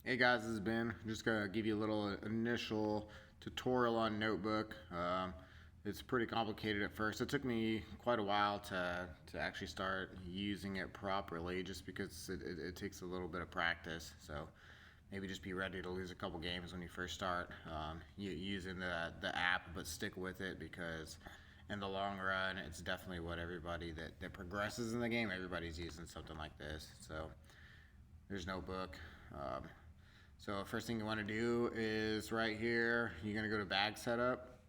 Hey guys, this is Ben. I'm just gonna give you a little initial tutorial on Notebook. It's pretty complicated at first. It took me quite a while to actually start using it properly, just because it takes a little bit of practice. So maybe just be ready to lose a couple games when you first start using the app, but stick with it because in the long run, it's definitely what everybody that progresses in the game. Everybody's using something like this. So there's Notebook. So first thing you want to do is right here, you're going to go to bag setup.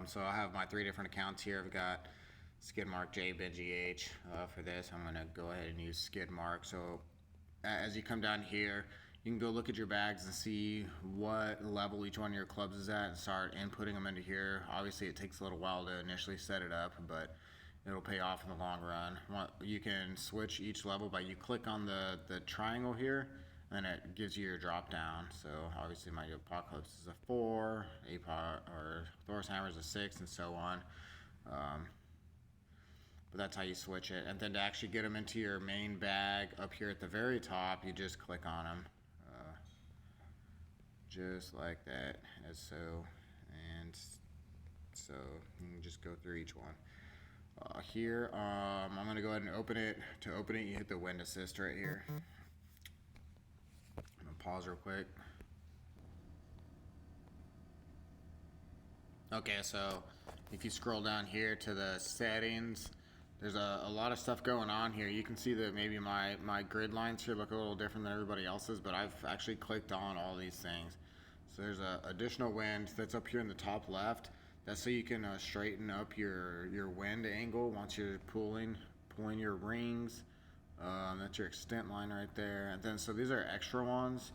So I have my 3 different accounts here. I've got Skidmark, J, BenjiH. For this, I'm going to go ahead and use Skidmark. So as you come down here, you can go look at your bags and see what level each one of your clubs is at and start inputting them into here. Obviously, it takes a little while to initially set it up, but it'll pay off in the long run. You can switch each level by you click on the triangle here, and it gives you your drop down. So obviously my Apocalypse is a 4, or Thor's Hammer is a 6, and so on. But that's how you switch it. And then to actually get them into your main bag up here at the very top, you just click on them, just like that, as so. And so you can just go through each one. Here, I'm going to go ahead and open it. To open it, you hit the Wind Assist right here. I'm going to pause real quick. Okay, so if you scroll down here to the settings, there's a lot of stuff going on here. You can see that maybe my grid lines here look a little different than everybody else's, but I've actually clicked on all these things. So there's a additional wind that's up here in the top left. That's so you can straighten up your wind angle once you're pulling your rings. That's your extent line right there. And then so these are extra ones.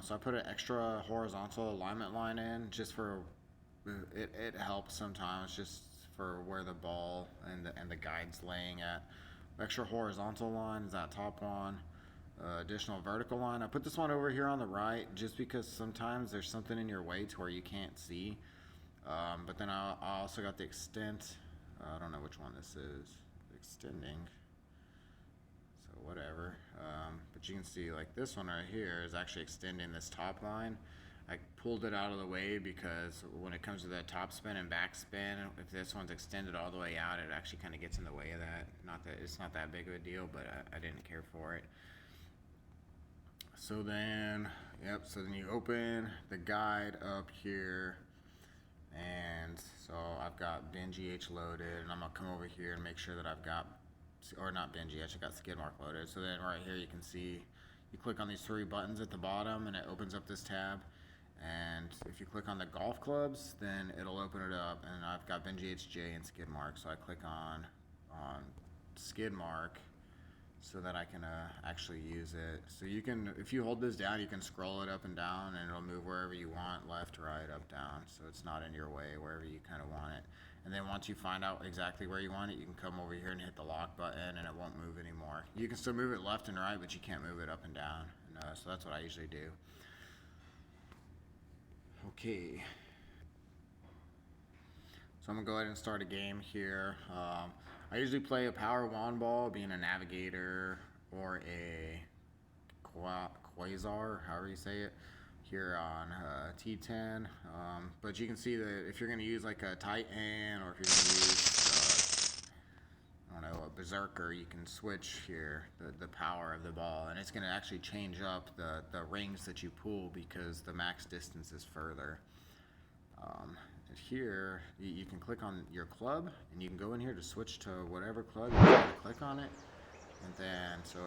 So I put an extra horizontal alignment line in just for it helps sometimes just for where the ball and the guide's laying at. Extra horizontal line is that top one. Additional vertical line. I put this one over here on the right just because sometimes there's something in your way to where you can't see. But then I also got the extent. I don't know which one this is. Extending. So whatever. But you can see like this one right here is actually extending this top line. I pulled it out of the way because when it comes to the top spin and back spin, if this one's extended all the way out, it actually kind of gets in the way of that. Not that it's not that big of a deal, but I didn't care for it. So then, so then you open the guide up here, and so I've got BenjiH loaded, and I'm gonna come over here and make sure that I've got, or not BenjiH, I got Skidmark loaded. So then right here you can see, you click on these 3 buttons at the bottom, and it opens up this tab. And if you click on the golf clubs, then it'll open it up, and I've got BenjiH, J, and Skidmark. So I click on Skidmark so that I can actually use it. So you can, if you hold this down, you can scroll it up and down, and it'll move wherever you want, left, right, up, down. So it's not in your way, wherever you kind of want it. And then once you find out exactly where you want it, you can come over here and hit the lock button, and it won't move anymore. You can still move it left and right, but you can't move it up and down. And, so that's what I usually do. Okay, so I'm gonna go ahead and start a game here. I usually play a power wand ball, being a navigator or a quasar, however you say it, here on T10. But you can see that if you're gonna use like a Titan, or if you're gonna use I don't know, a berserker, you can switch here the power of the ball, and it's going to actually change up the rings that you pull because the max distance is further. Here you can click on your club, and you can go in here to switch to whatever club you want to click on it. And then so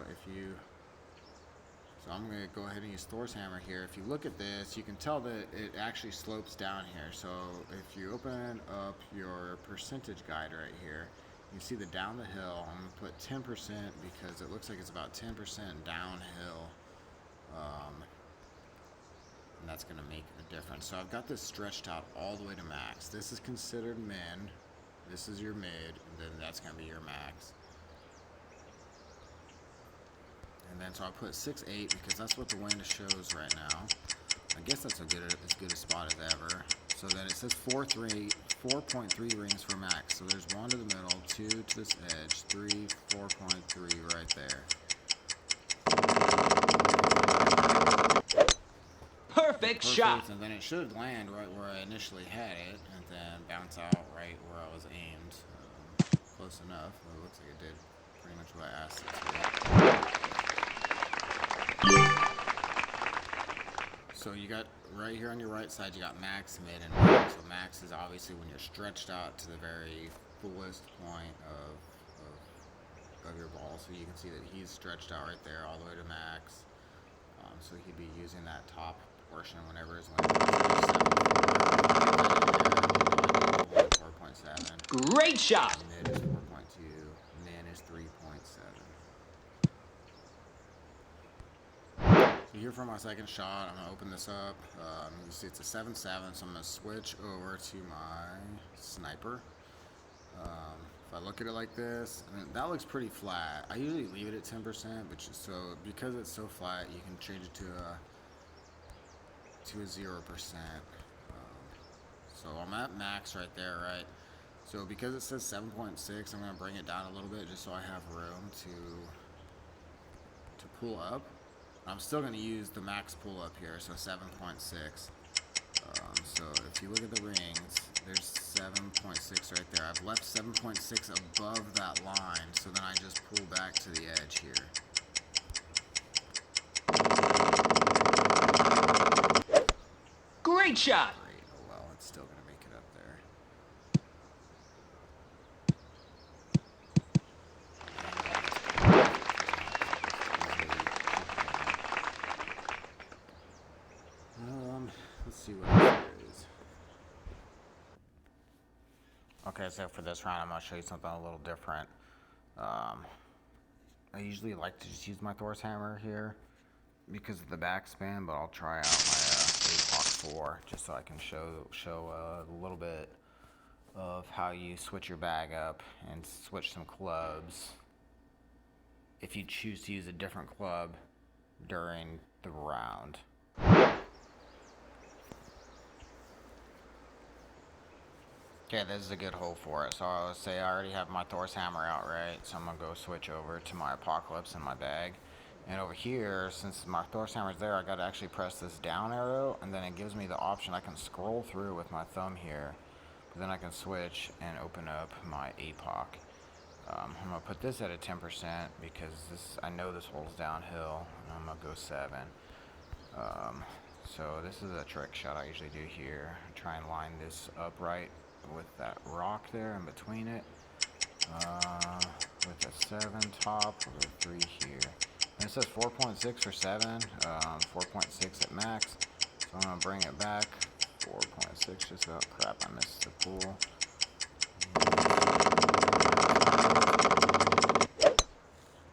I'm going to go ahead and use Thor's Hammer here. If you look at this, you can tell that it actually slopes down here. So if you open up your percentage guide right here, you see the down the hill. I'm going to put 10% because it looks like it's about 10% downhill. And that's going to make a difference. So I've got this stretched out all the way to max. This is considered min. This is your mid, and then that's going to be your max. And then so I put 6.8 because that's what the wind shows right now. I guess that's as good a spot as ever. So then it says 4.3 rings for max. So there's 1 to the middle, 2 to this edge, 3, 4.3 right there. Perfect shot. And then it should land right where I initially had it, and then bounce out right where I was aimed. Close enough. Well, it looks like it did pretty much what I asked it to. So you got right here on your right side, you got max, mid, and max. So max is obviously when you're stretched out to the very fullest point of your ball. So you can see that he's stretched out right there all the way to max. So he'd be using that top portion whenever his land is 4.7. Great shot. Mid is 4.2. Min is 3.7. So here for my second shot, I'm going to open this up. You see it's a 7.7, so I'm going to switch over to my sniper. If I look at it like this, I mean, that looks pretty flat. I usually leave it at 10%, but because it's so flat, you can change it to a 0%. So I'm at max right there, right? So because it says 7.6, I'm going to bring it down a little bit just so I have room to pull up. I'm still going to use the max pull up here, so 7.6. So if you look at the rings, there's 7.6 right there. I've left 7.6 above that line, so then I just pull back to the edge here. Great shot. Great. Oh well, it's still going to make it up there. Let's see what else there is. Okay, so for this round, I'm going to show you something a little different. I usually like to just use my Thor's hammer here because of the backspan, but I'll try out my APOC 4 just so I can show a little bit of how you switch your bag up and switch some clubs if you choose to use a different club during the round. Okay, this is a good hole for it. So I would say I already have my Thor's hammer out, right? So I'm gonna go switch over to my Apocalypse in my bag. And over here, since my Thor's hammer's there, I gotta actually press this down arrow, and then it gives me the option I can scroll through with my thumb here. But then I can switch and open up my APOC. I'm gonna put this at a 10% because I know this hole's downhill, and I'm gonna go 7. So this is a trick shot I usually do here. I try and line this upright with that rock there in between it, with a 7 top, with a 3 here. And it says 4.6 for 7, 4.6 at max. So I'm gonna bring it back. 4.6, just oh crap, I missed the pool.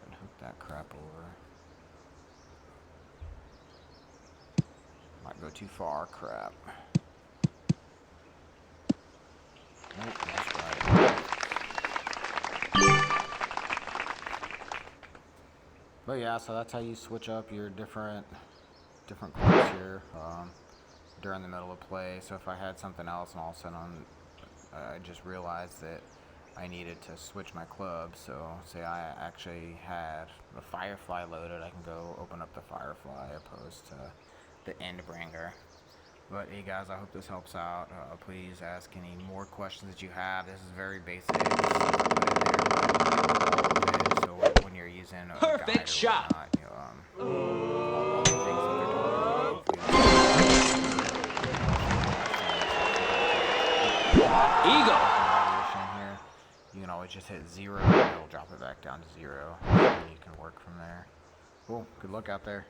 And hook that crap over. Might go too far, crap. Nope, that's right. But yeah, so that's how you switch up your different clubs here during the middle of play. So if I had something else and all of a sudden I just realized that I needed to switch my club. So say I actually had the Firefly loaded, I can go open up the Firefly opposed to the Endbringer. But hey guys, I hope this helps out. Please ask any more questions that you have. This is very basic. So when you're using a Perfect shot. Whatnot, all the things that they're Eagle. here, you can always just hit 0 and it'll drop it back down to 0. And you can work from there. Cool. Good luck out there.